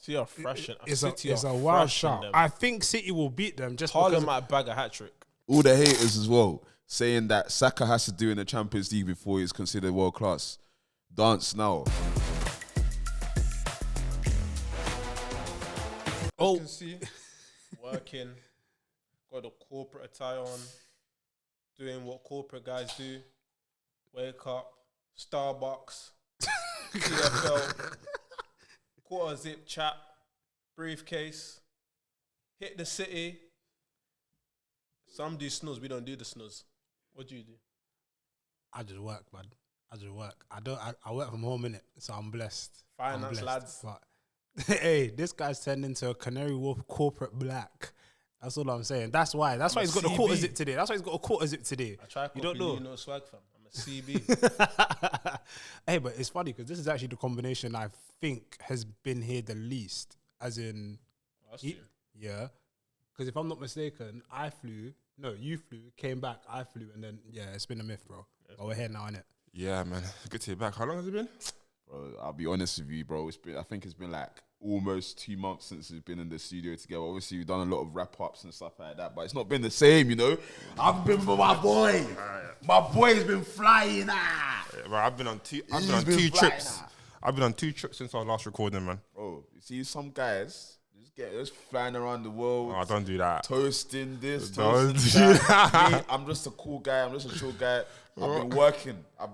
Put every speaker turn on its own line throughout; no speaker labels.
City are thrashing.
It's
City
a
are
wild
thrashing
shot.
them.
I think City will beat them just
Haaland
because.
might bag a hat trick.
All the haters as well, saying that Saka has to do in the Champions League before he's considered world class. Dance now.
Oh, you can see working, got the corporate attire on, doing what corporate guys do. Wake up, Starbucks, TFL, quarter zip chat, briefcase, hit the city. Some do snooze, we don't do the snooze. What do you do?
I just work, man. I just work. I work from home, innit? So I'm blessed.
Finance lads.
But hey, this guy's turned into a Canary Wharf corporate black. That's all I'm saying. That's why he's got a quarter zip today. That's why he's got a quarter zip today.
I try
you don't know.
You know swag fam. I'm a CB.
Hey, but it's funny because this is actually the combination I think has been here the least. As in, yeah. Because if I'm not mistaken, you flew, came back, I flew, and then it's been a myth, bro. But we're here now, innit?
Yeah, man. Good to be back. How long has it been?
Bro, I'll be honest with you, bro. I think it's been like almost 2 months since we've been in the studio together. Obviously, we've done a lot of wrap-ups and stuff like that, but it's not been the same, you know? I've been with my boy. My boy's been flying.
Bro, I've been on two trips. I've been on 2 trips since our last recording, man.
Bro, you see some guys just flying around the world.
Oh, don't do that.
Toasting this,
Don't
toasting
do
that. Me, I'm just a cool guy. I'm just a chill guy. I've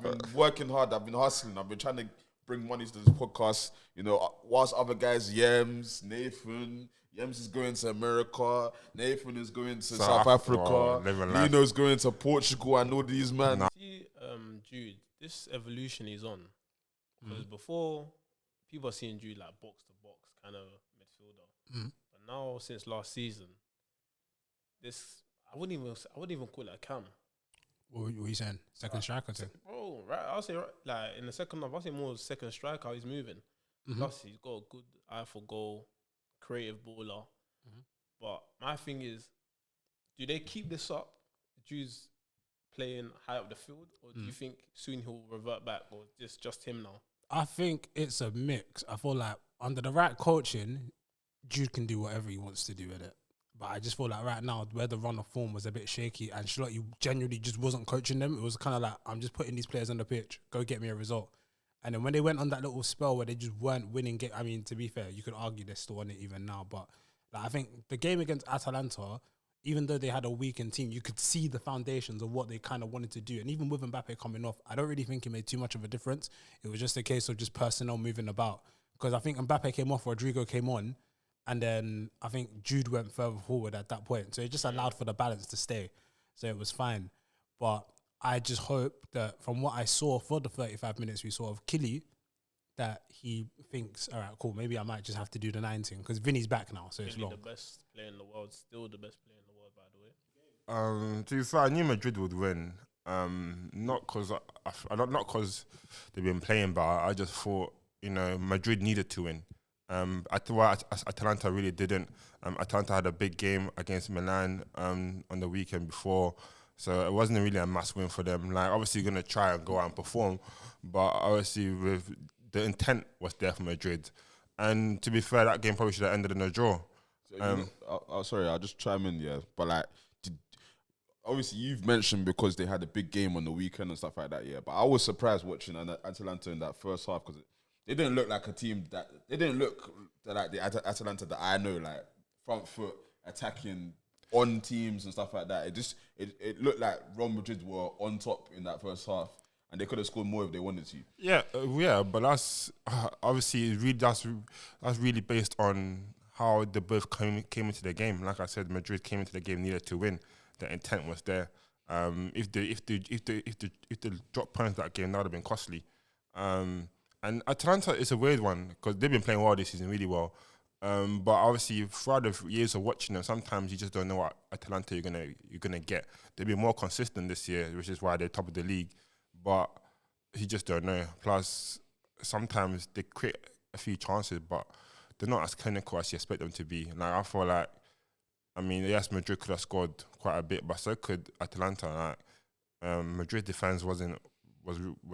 been working hard. I've been hustling. I've been trying to bring money to this podcast. You know, whilst other guys, Nathan is going to America. Nathan is going to South Africa. Nino's going to Portugal. I know these man.
See, Jude, this evolution he's on. Because before, people are seeing Jude like box to box kind of midfielder. But now, since last season, I wouldn't even call it a cam.
What are you saying? Second striker thing?
Bro, right? I'll say like in the second half, I'll say more second striker. He's moving. Plus, he's got a good eye for goal, creative baller. But my thing is, do they keep this up? Jude's playing high up the field, or do you think soon he'll revert back, or just him now?
I think it's a mix. I feel like under the right coaching, Jude can do whatever he wants to do with it. But I just feel like right now, where the run of form was a bit shaky, and Ancelotti genuinely just wasn't coaching them. It was kind of like, I'm just putting these players on the pitch, go get me a result. And then when they went on that little spell where they just weren't winning, I mean, to be fair, you could argue they're still on it even now. But like, I think the game against Atalanta, even though they had a weakened team, you could see the foundations of what they kind of wanted to do. And even with Mbappe coming off, I don't really think it made too much of a difference. It was just a case of just personnel moving about. Because I think Mbappe came off, Rodrigo came on, and then I think Jude went further forward at that point. So it just allowed for the balance to stay. So it was fine. But I just hope that from what I saw for the 35 minutes we saw of Killy, that he thinks, all right, cool, maybe I might just have to do the 19 because Vinny's back now, so it's long.
The best player in the world, still the best player in the world, by the way.
To be fair, I knew Madrid would win. Not because they've been playing, but I just thought, you know, Madrid needed to win. Atalanta really didn't. Atalanta had a big game against Milan on the weekend before, so it wasn't really a must win for them. Like, obviously, you're going to try and go out and perform, but obviously, with the intent was there for Madrid. And to be fair, that game probably should have ended in a draw.
So sorry, I'll just chime in, yeah. But like, obviously, you've mentioned because they had a big game on the weekend and stuff like that, yeah. But I was surprised watching Atalanta in that first half because they didn't look like a team they didn't look like the Atalanta that I know, like front foot attacking on teams and stuff like that. It looked like Real Madrid were on top in that first half, and they could have scored more if they wanted to.
Yeah, but that's obviously that's really based on how they both came into the game. Like I said, Madrid came into the game needed to win. The intent was there. If they dropped points that game, that would have been costly. And Atalanta is a weird one because they've been playing well this season, really well. But obviously, throughout the years of watching them, sometimes you just don't know what Atalanta you're gonna get. They've been more consistent this year, which is why they're top of the league. But you just don't know. Plus, sometimes they create a few chances, but they're not as clinical as you expect them to be. Like, I feel like, I mean, yes, Madrid could have scored quite a bit, but so could Atalanta. Like, Madrid defense was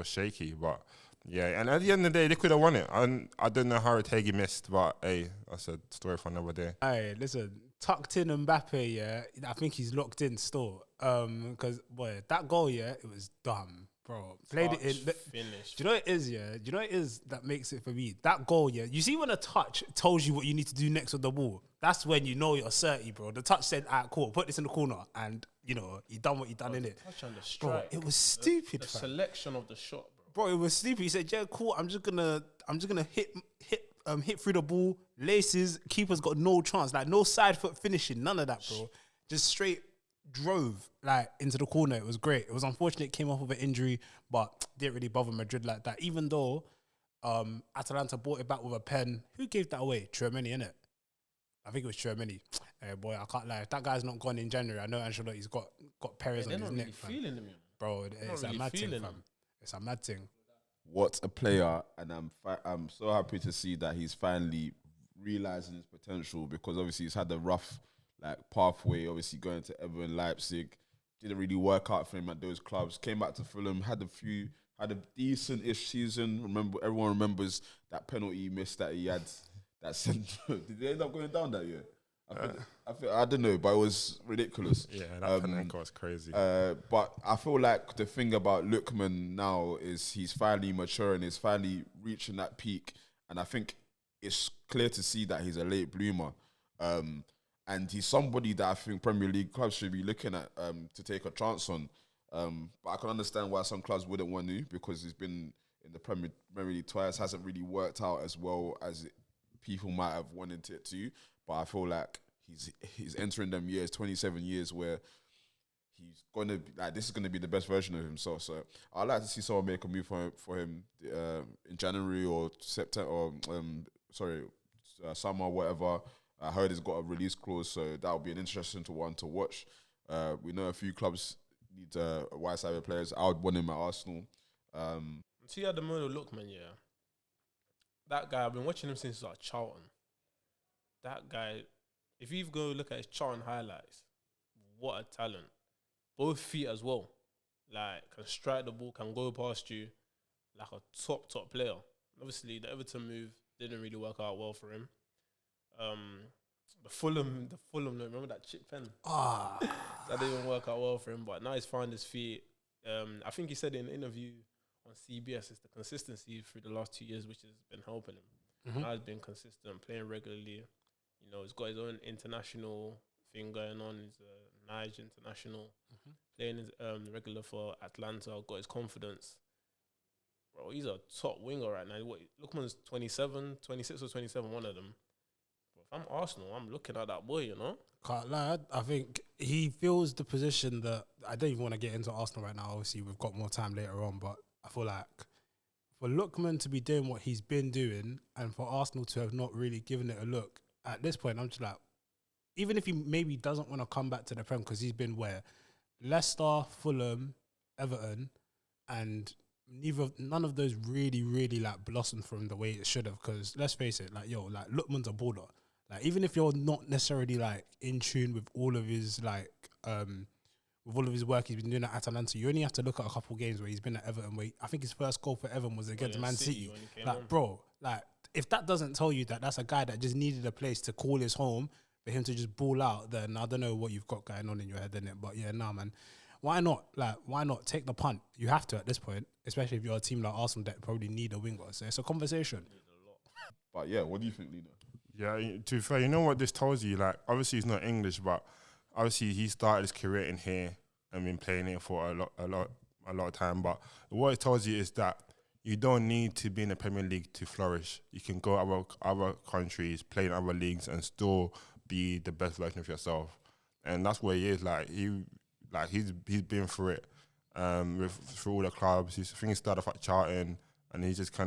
shaky, but Yeah, and at the end of the day, they could have won it. And I don't know how Ortega missed, but hey, that's a story for another day.
Hey, listen, tucked in Mbappe, yeah, I think he's locked in still. Because boy, that goal, yeah, it was dumb, bro. Played it in.
Finish.
Do you know what it is, yeah? Do you know what it is that makes it for me? That goal, yeah. You see when a touch tells you what you need to do next with the ball, that's when you know you're 30, bro. The touch said, "Alright, cool, put this in the corner," and you know he done what he done in it.
Touch on the
Bro,
strike.
it was stupid,
The
fam.
selection of the shot, bro.
Bro, it was stupid. He said, "Yeah, cool. I'm just gonna hit through the ball, laces. Keeper's got no chance, like no side foot finishing, none of that, bro. Just straight drove like into the corner. It was great. It was unfortunate. It came off with an injury, but didn't really bother Madrid like that. Even though Atalanta brought it back with a pen. Who gave that away? Tchouaméni, innit? I think it was Tchouaméni. Hey, boy, I can't lie. If that guy's not gone in January, I know Ancelotti's got Perez
They're
on his
not
neck,
really
fam.
feeling him, you know.
Bro, it's
really
a mad thing,
feeling
fam.
him.
It's a mad thing.
What a player, and I'm so happy to see that he's finally realizing his potential, because obviously he's had a rough pathway. Obviously going to Everton, Leipzig, didn't really work out for him at those clubs. Came back to Fulham, had a decent-ish season. Everyone remembers that penalty he missed that he had that sent. Did they end up going down that year? I don't know, but it was ridiculous.
Yeah, that penalty was crazy.
But I feel like the thing about Lookman now is he's finally maturing, he's finally reaching that peak, and I think it's clear to see that he's a late bloomer. And he's somebody that I think Premier League clubs should be looking at to take a chance on. But I can understand why some clubs wouldn't want to, because he's been in the Premier League twice, hasn't really worked out as well as people might have wanted it to. But I feel like he's entering them years, 27 years, where he's gonna be, this is gonna be the best version of himself. So I'd like to see someone make a move for him in January or September, or summer, whatever. I heard he's got a release clause, so that would be an interesting one to watch. We know a few clubs need wide-sided players. I would want him at Arsenal.
See at the moment, Lookman, yeah. That guy, I've been watching him since like Charlton. That guy, if you go look at his Charlton highlights, what a talent. Both feet as well. Like, can strike the ball, can go past you. Like a top player. Obviously, the Everton move didn't really work out well for him. The Fulham, remember that chip pen? That didn't even work out well for him, but now he's found his feet. I think he said in an interview on CBS, it's the consistency through the last 2 years which has been helping him. Now he's been consistent, playing regularly. You know, he's got his own international thing going on. He's a Niger international, playing his regular for Atlanta, got his confidence. Bro, he's a top winger right now. Lookman's 26 or 27, one of them. If I'm Arsenal, I'm looking at that boy, you know?
Can't lie, I think he feels the position that, I don't even want to get into Arsenal right now. Obviously, we've got more time later on, but I feel like for Lookman to be doing what he's been doing and for Arsenal to have not really given it a look, at this point, I'm just like, even if he maybe doesn't want to come back to the Prem, because he's been where? Leicester, Fulham, Everton, and none of those really like blossomed from the way it should have. Because let's face it, like Lookman's a baller. Like, even if you're not necessarily like in tune with all of his with all of his work he's been doing at Atalanta, you only have to look at a couple of games where he's been at Everton. Where I think his first goal for Everton was against Man City. Like, bro, like if that doesn't tell you that that's a guy that just needed a place to call his home for him to just ball out, then I don't know what you've got going on in your head, innit? But yeah, nah, man. Why not? Like, why not take the punt? You have to at this point, especially if you're a team like Arsenal that probably need a winger. So it's a conversation.
But yeah, what do you think, Lino?
Yeah, to be fair, you know what this tells you? Like, obviously he's not English, but obviously he started his career in here and been playing it for a lot of time. But what it tells you is that you don't need to be in the Premier League to flourish. You can go other countries, play in other leagues, and still be the best version of yourself. And that's where he is. He's been through it through all the clubs. I think he started off at Charlton, and he's just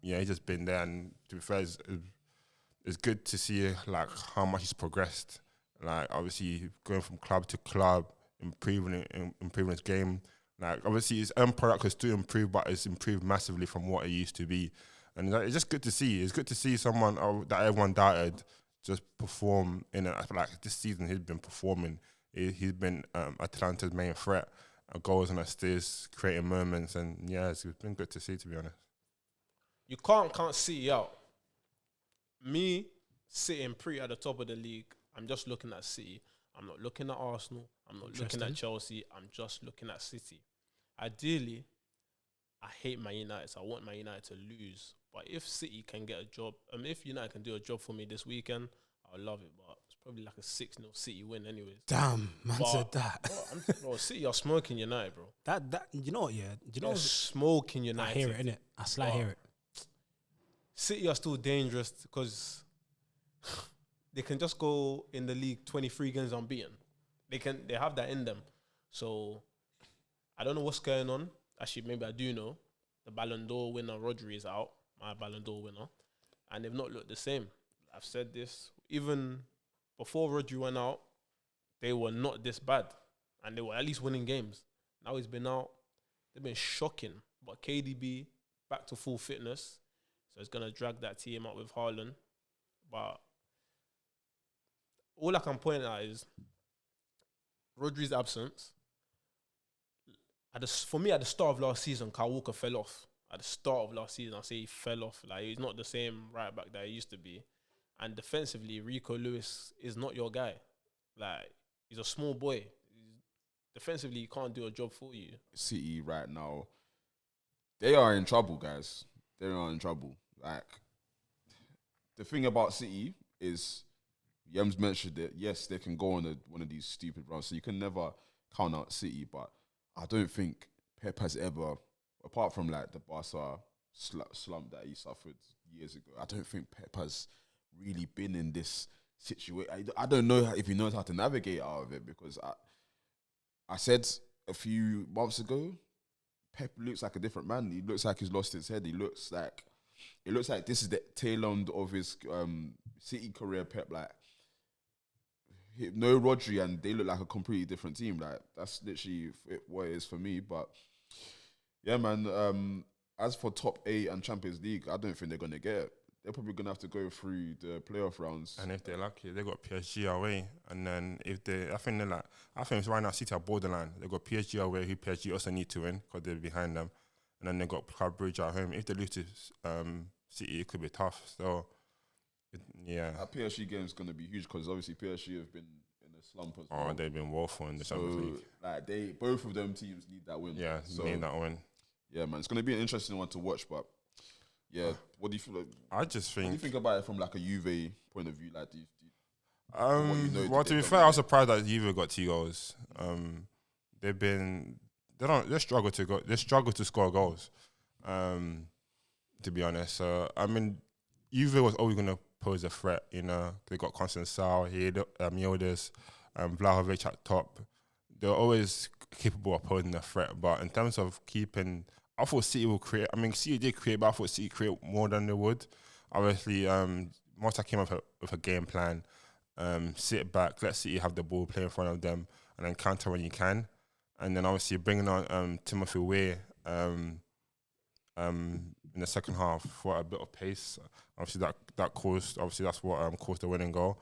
he's just been there. And to be fair, it's good to see like how much he's progressed. Like, obviously going from club to club, improving his game. Like, obviously his end product has still improved, but it's improved massively from what it used to be. And it's just good to see. It's good to see someone that everyone doubted just perform in it. I feel like this season he's been performing. He's been Atlanta's main threat, goals and assists, creating moments, and yeah, it's been good to see, to be honest.
you can't count City out. Me sitting pretty at the top of the league, I'm just looking at City. I'm not looking at Arsenal. I'm not looking at Chelsea. I'm just looking at City. Ideally, I hate Man United, so I want Man United to lose. But if City can get a job, if United can do a job for me this weekend, I'll love it. But it's probably like a 6-0 City win anyways.
Damn, man said that.
Bro, City are smoking United, bro.
That you know what, yeah? Do you know
They're smoking United.
I hear it, innit? I slightly hear it.
City are still dangerous because they can just go in the league 23 games unbeaten. They have that in them. So I don't know what's going on. Actually, maybe I do know. The Ballon d'Or winner Rodri is out, my Ballon d'Or winner, and they've not looked the same. I've said this even before Rodri went out. They were not this bad, and they were at least winning games. Now he's been out. They've been shocking. But KDB back to full fitness. So it's going to drag that team up with Haaland. But all I can point out is Rodri's absence. For me, at the start of last season, Kyle Walker fell off. At the start of last season, I say he fell off. Like, he's not the same right back that he used to be. And defensively, Rico Lewis is not your guy. Like, he's a small boy. Defensively, he can't do a job for you.
City right now, they are in trouble, guys. They are in trouble. Like, the thing about City is, Yems mentioned it. Yes, they can go on one of these stupid runs, so you can never count out City. But I don't think Pep has ever, apart from like the Barca slump that he suffered years ago, I don't think Pep has really been in this situation. I don't know if he knows how to navigate out of it, because I said a few months ago, Pep looks like a different man. He looks like he's lost his head. It looks like this is the tail end of his City career. Pep, like, no Rodri, and they look like a completely different team. Like, that's literally what it is for me. But yeah, man. As for top 8 and Champions League, I don't think they're gonna get it. They're probably gonna have to go through the playoff rounds.
And if they're lucky, they got PSG away. And then I think right now City are borderline. They got PSG away, who PSG also need to win because they're behind them. And then they got Club Brugge at home. If they lose to City, it could be tough. So yeah,
that PSG game is gonna be huge because obviously PSG have been in a slump as well.
Oh, they've been woeful in the Champions League.
Like, both of them teams need that win.
Yeah, need that win.
Yeah, man, it's gonna be an interesting one to watch. But yeah, what do you feel? Like,
I just think.
What do you think about it from like a Juve point of view? Like,
well, to be fair, I was surprised that Juve got 2 goals. They struggle to score goals. To be honest, so I mean, Juve was always gonna pose a threat. You know, they got Constance-Sal, Miodas, Vlahovic at top. They're always capable of posing a threat. But in terms of keeping, I thought City will create. I mean, City did create, but I thought City create more than they would. Obviously, Mota came up with a game plan. Sit back, let City have the ball, play in front of them, and then counter when you can. And then obviously bringing on Timothy Weah in the second half for a bit of pace. Obviously that caused. Obviously that's what caused the winning goal.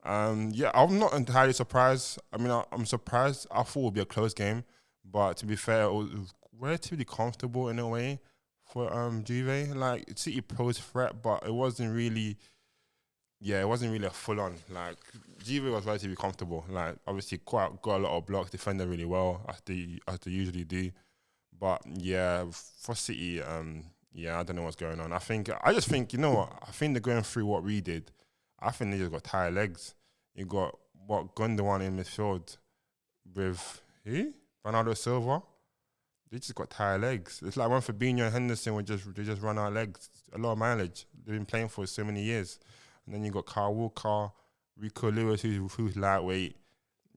Yeah, I'm not entirely surprised. I mean, I'm surprised. I thought it would be a close game, but to be fair, it was relatively comfortable in a way for Juve. Like, City posed threat, but it wasn't really. Yeah, it wasn't really a full on. Like, Juve was relatively comfortable. Like, obviously got a lot of blocks, defended really well as they usually do. But yeah, for City, yeah, I don't know what's going on. I just think, you know what? I think they're going through what we did. I think they just got tired legs. You got Gundogan in midfield with who? Bernardo Silva. They just got tired legs. It's like when Fabinho and Henderson they just run out of legs. A lot of mileage. They've been playing for so many years. And then you got Kyle Walker, Rico Lewis, who's lightweight.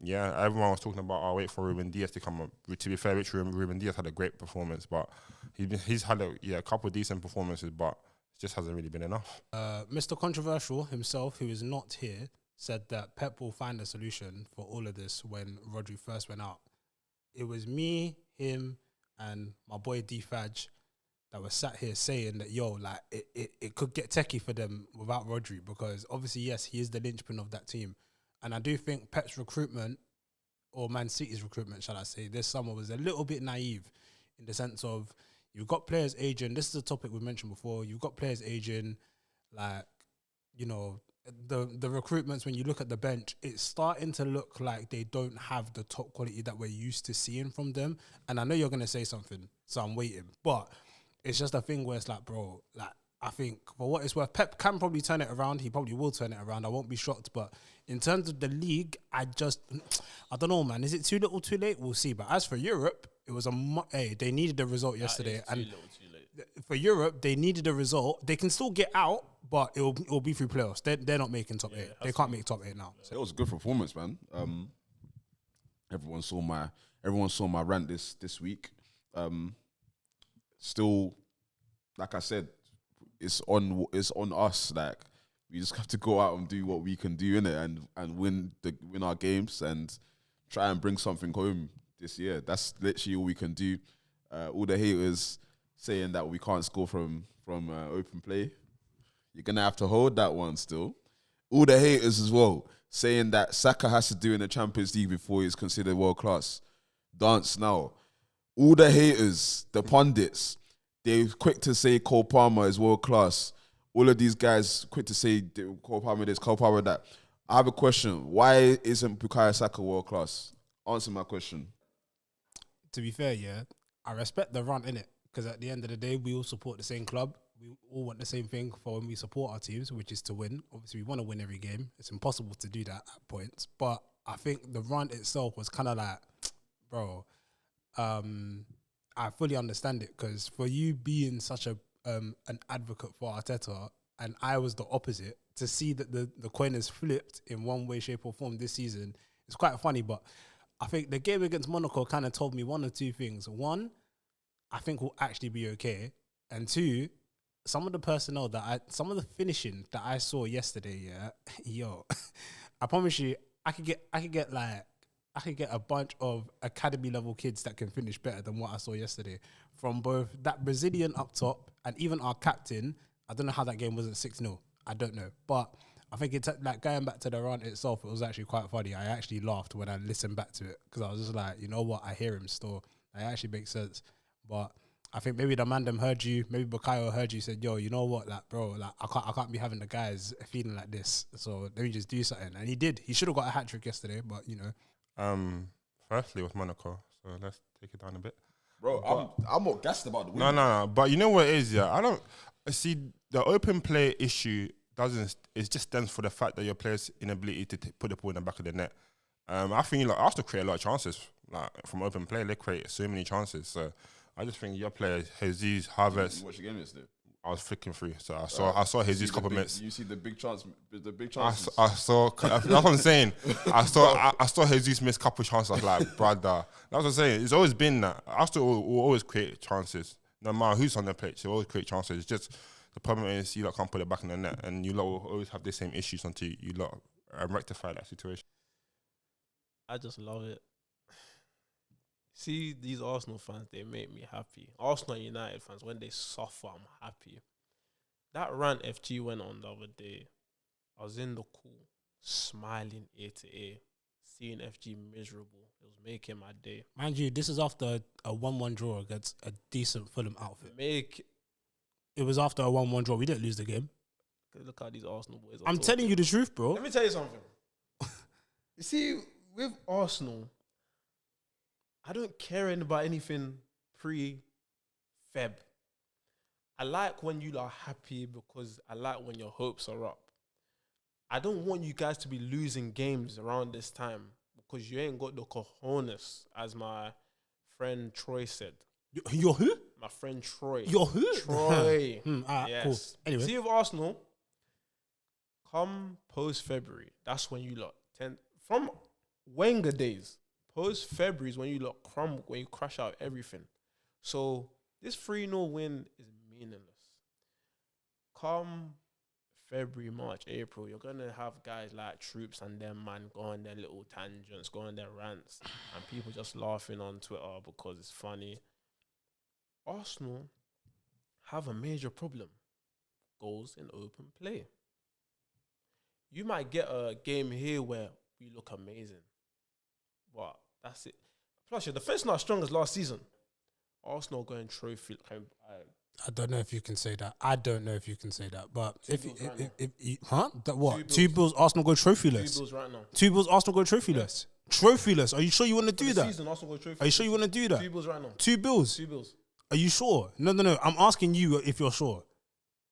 Yeah, everyone was talking about, wait for Ruben Diaz to come up. To be fair, Ruben Diaz had a great performance, but he's had a couple of decent performances, but it just hasn't really been enough.
Mr. Controversial himself, who is not here, said that Pep will find a solution for all of this when Rodri first went out. It was me, him, and my boy D-Faj that was sat here saying that, like, it could get techie for them without Rodri, because obviously, yes, he is the linchpin of that team. And I do think Pep's recruitment, or Man City's recruitment, shall I say, this summer was a little bit naive in the sense of, you've got players aging. This is a topic we mentioned before. You've got players aging, like, you know, the recruitments, when you look at the bench, it's starting to look like they don't have the top quality that we're used to seeing from them. And I know you're going to say something, so I'm waiting. But it's just a thing where it's like, bro, like, I think for what it's worth, Pep can probably turn it around. He probably will turn it around. I won't be shocked. But in terms of the league, I don't know, man. Is it too little, too late? We'll see. But as for Europe, it was they needed a result yesterday.
Too little, too late.
For Europe, they needed a result. They can still get out, but it'll be through playoffs. They're not making top 8. They can't make top 8 now.
So it was a good performance, man. Everyone saw my rant this week. Still, like I said, it's on us. Like, we just have to go out and do what we can do in it, and win our games and try and bring something home this year. That's literally all we can do. All the haters saying that we can't score from open play, you're gonna have to hold that one still. All the haters as well saying that Saka has to do in the Champions League before he's considered world class. Dance now. All the haters, the pundits, they're quick to say Cole Palmer is world class. All of these guys quick to say Cole Palmer this, Cole Palmer that. I have a question. Why isn't Bukayo Saka world class? Answer my question.
To be fair, yeah, I respect the run, innit? Because at the end of the day, we all support the same club. We all want the same thing for when we support our teams, which is to win. Obviously, we want to win every game. It's impossible to do that at points. But I think the run itself was kind of like, bro, I fully understand it, because for you being such an advocate for Arteta, and I was the opposite, to see that the coin has flipped in one way, shape or form this season, it's quite funny. But I think the game against Monaco kind of told me one or two things. One, I think we'll actually be okay. And two, some of the finishing that I saw yesterday, yeah, yo, I promise you, I could get a bunch of academy level kids that can finish better than what I saw yesterday. From both that Brazilian up top and even our captain. I don't know how that game wasn't 6-0. I don't know. But I think it's like, going back to the run itself, it was actually quite funny. I actually laughed when I listened back to it, because I was just like, you know what, I hear him still. It actually makes sense. But I think maybe the man them heard you, maybe Bukayo heard you, said, yo, you know what, like, bro, like, I can't be having the guys feeling like this. So let me just do something. And he did. He should have got a hat-trick yesterday, but, you know.
Firstly, with Monaco, so let's take it down a bit.
Bro, I'm not gassed about the win.
No. But you know what it is, yeah? I don't see the open play issue. It just stems for the fact that your players' inability to put the ball in the back of the net. I think like Arsenal create a lot of chances, like from open play. They create so many chances. So I just think your players, Jesus, Havertz.
You watch the game yesterday?
I was flicking through, so I saw Jesus couple minutes.
You see the big chance, the big chances.
I saw. That's what I'm saying. I saw Jesus miss couple chances. I was like, brother. That's what I'm saying. It's always been that. Arsenal will always create chances, no matter who's on the pitch. They always create chances. It's just the problem is you lot can't put it back in the net, and you lot will always have the same issues until you lot rectify that situation.
I just love it. See, these Arsenal fans, they make me happy. Arsenal and United fans, when they suffer, I'm happy. That rant FG went on the other day, I was in the cool, smiling ear to ear, seeing FG miserable. It was making my day.
Mind you, this is after a 1-1 draw against a decent Fulham outfit. It was after a 1-1 draw. We didn't lose the game.
Look how these Arsenal boys are
I'm
talking.
telling you the truth, bro.
Let me tell you something. You see, with Arsenal, I don't care about anything pre-Feb. I like when you are happy, because I like when your hopes are up. I don't want you guys to be losing games around this time, because you ain't got the cojones, as my friend Troy said.
You're who?
My friend Troy.
You're who?
Troy.
Yes. Cool. Anyway.
See, with Arsenal, come post-February, that's when you lot from Wenger days, post-February is when you lot crumble, when you crash out everything. So this 3-0 win is meaningless. Come February, March, April, you're going to have guys like Troops and them, man, go on their little tangents, go on their rants, and people just laughing on Twitter because it's funny. Arsenal have a major problem. Goals in open play. You might get a game here where we look amazing, but that's it. Plus, your defense not as strong as last season. Arsenal going trophy.
I don't know if you can say that. I don't know if you can say that. But if
bills right
if you, huh? That what?
2
2 bills Arsenal go
Two
trophyless.
bills right now.
2 bills Arsenal go trophyless. Trophyless. Are you sure you want to do
The
that?
season, Arsenal go trophy.
Are you sure you want to do that?
2 bills right now.
2 bills.
2 bills.
Are you sure? No. I'm asking you if you're sure.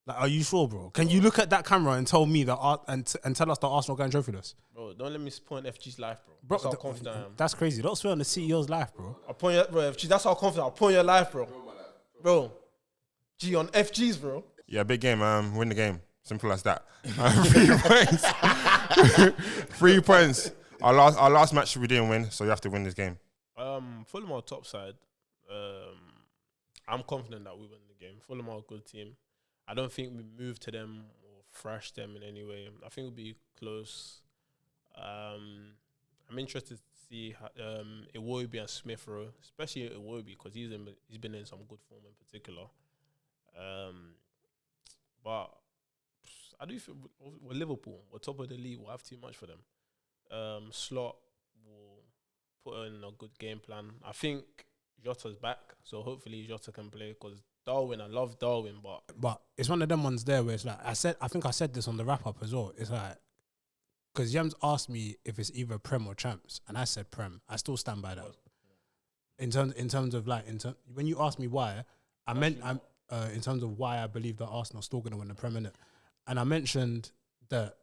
Like, are you sure, bro? Can you look at that camera and tell me that and tell us that Arsenal going trophyless?
Bro, don't let me point FG's life, bro.
Bro,
That's how confident I am.
That's crazy. Don't swear on the CEO's life, bro.
I'll point your, bro, FG, that's how confident I'll point your life, bro. Bro. G on FG's, bro.
Yeah, big game. Win the game. Simple as that. 3 points. 3 points. Our last match we didn't win, so you have to win this game.
Fulham are top side. I'm confident that we win the game. Fulham are a good team. I don't think we move to them or thrash them in any way. I think we'll be close. I'm interested to see how, Iwobi and Smith Rowe, especially Iwobi, because he's been in some good form in particular. But I do feel we're Liverpool. We're top of the league. We'll have too much for them. Slot will put in a good game plan. I think Jota's back, so hopefully Jota can play, because Darwin, I love Darwin,
But it's one of them ones there where it's like, I think I said this on the wrap up as well. It's like, because Yems asked me if it's either Prem or Champs, and I said Prem. I still stand by that. In terms of like, when you asked me why, I meant in terms of why I believe that Arsenal's still going to win the Prem, innit? And I mentioned that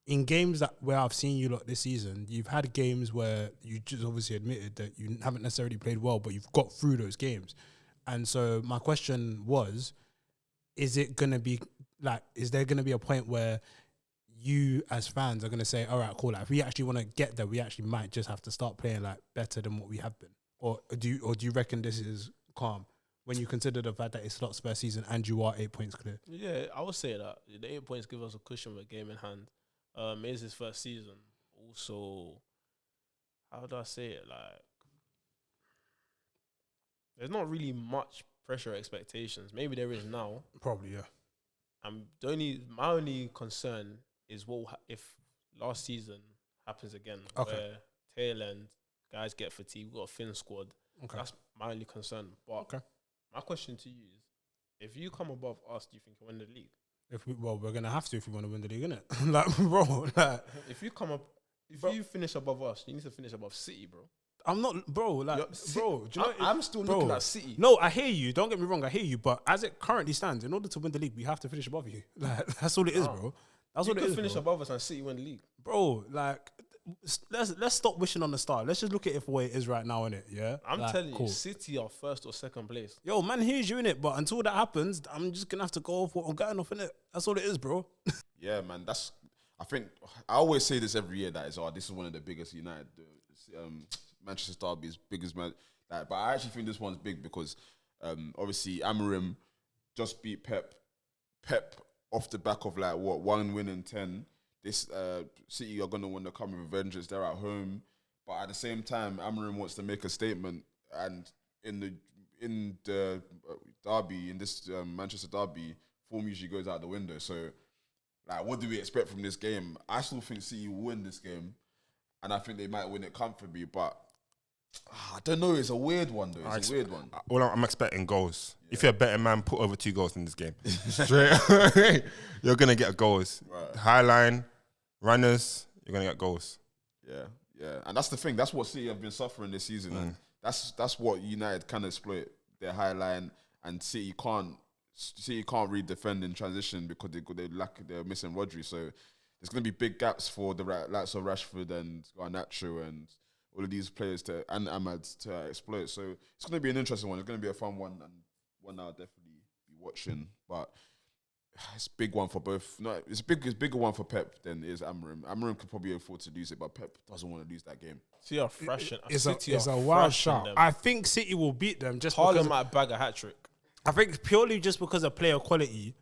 in games where I've seen you lot this season, you've had games where you just obviously admitted that you haven't necessarily played well, but you've got through those games. And so my question was, is there going to be a point where you as fans are going to say, all right, cool, like, if we actually want to get there, we actually might just have to start playing like better than what we have been? Or do you reckon this is calm when you consider the fact that it's Slot's first season and you are 8 points clear?
yeah, I would say that the 8 points give us a cushion with a game in hand. It is his first season. Also, how do I say it? Like, there's not really much pressure or expectations. Maybe there is now.
Probably, yeah.
My only concern is if last season happens again, where tail end guys get fatigued. We've got a thin squad.
Okay.
That's my only concern. But my question to you is, if you come above us, do you think you win the league?
We're gonna have to if we want to win the league, innit? Like, bro, like,
if you finish above us, you need to finish above City, bro.
I'm not, bro. Like, bro, do you know?
I'm still looking at City.
No, I hear you. Don't get me wrong. I hear you. But as it currently stands, in order to win the league, we have to finish above you. Like, that's all it is, bro. That's
you
what it
could
is.
Finish
bro.
above us and City win the league,
bro. Like, let's stop wishing on the star. Let's just look at it for what it is right now, innit? Yeah.
I'm
like,
telling
cool.
you, City are first or second place.
Yo, man, here's you in it. But until that happens, I'm just gonna have to go off what I'm going off in it. That's all it is, bro.
Yeah, man. I think I always say this every year, that this is one of the biggest United, Manchester Derby's biggest man. Like, but I actually think this one's big because obviously Amorim just beat Pep off the back of like what, 1 win in 10. This City are gonna want to come with vengeance. They're at home, but at the same time, Amorim wants to make a statement. And in the derby, in this Manchester derby, form usually goes out the window. So, like, what do we expect from this game? I still think City will win this game, and I think they might win it comfortably. But I don't know. It's a weird one, though. It's a weird one.
Well, I'm expecting goals. Yeah. If you're a betting man, put over 2 goals in this game. Straight, you're gonna get goals. Right. High line, runners, you're gonna get goals.
Yeah, and that's the thing. That's what City have been suffering this season, and that's what United can exploit, their high line, and City can't really defend in transition because they're missing Rodri. So there's gonna be big gaps for the likes of Rashford and Garnacho and all of these players and Ahmad to exploit. So it's going to be an interesting one. It's going to be a fun one, and one I'll definitely be watching. But it's a big one for both. No, it's a bigger one for Pep than it is Amorim. Amorim could probably afford to lose it, but Pep doesn't want to lose that game.
City are fresh.
It's a wild shot. I think City will beat them just
Haaland
because
might bag a hat trick.
I think purely just because of player quality,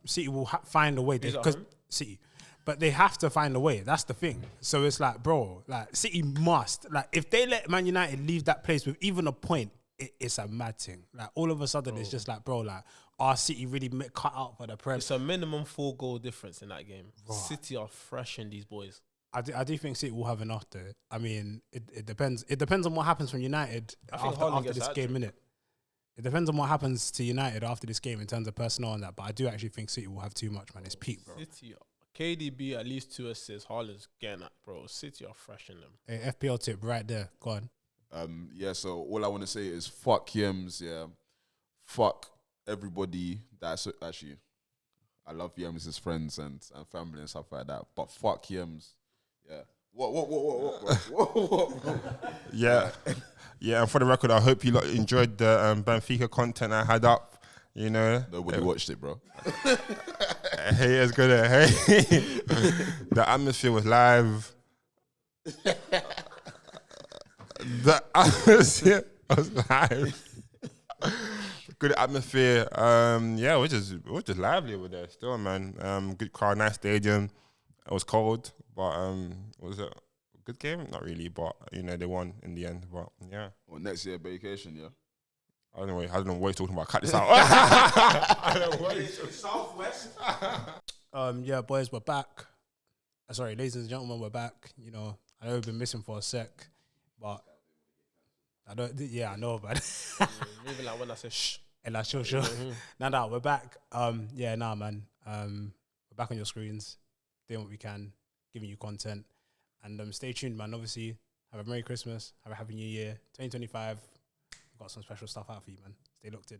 City will find a way. Because City. But they have to find a way. That's the thing. So it's like, bro, like, City must. Like, if they let Man United leave that place with even a point, it's a mad thing. Like, all of a sudden, it's just like, bro, like, our City really cut out for the Prem.
It's a minimum 4 goal difference in that game. Right. City are fresh in these boys.
I do think City will have enough though. I mean, it depends. It depends on what happens from United after this game, innit? It depends on what happens to United after this game in terms of personnel and that. But I do actually think City will have too much, man. It's peak, bro.
City, KDB at least 2 assists. Haaland's getting that, bro. City are fresh in them.
Hey, FPL tip right there. Go on.
Yeah, so all I want to say is fuck Yems, yeah. Fuck everybody that's actually, I love Yems' friends and family and stuff like that, but fuck Yems, yeah. What?
Yeah. Yeah, and for the record, I hope you lot enjoyed the Benfica content I had up. You know,
Nobody watched it, bro.
hey, it's good. Hey, the atmosphere was live. The atmosphere was live. Good atmosphere. Yeah, we're just lively over there still, man. Good crowd, nice stadium. It was cold, but was it a good game? Not really, but you know they won in the end. But yeah.
Well, next year vacation, yeah.
I don't know what he's talking about. Cut this out. I don't know what
Southwest.
Yeah, boys, we're back. Sorry, ladies and gentlemen, we're back. You know, I know we've been missing for a sec, but I don't. Yeah, I know, but
Maybe like when I say shh.
and like sure. Nah, we're back. Yeah, nah, man. We're back on your screens, doing what we can, giving you content, and stay tuned, man. Obviously, have a Merry Christmas, have a Happy New Year, 2025. Got some special stuff out for you, man. Stay locked in.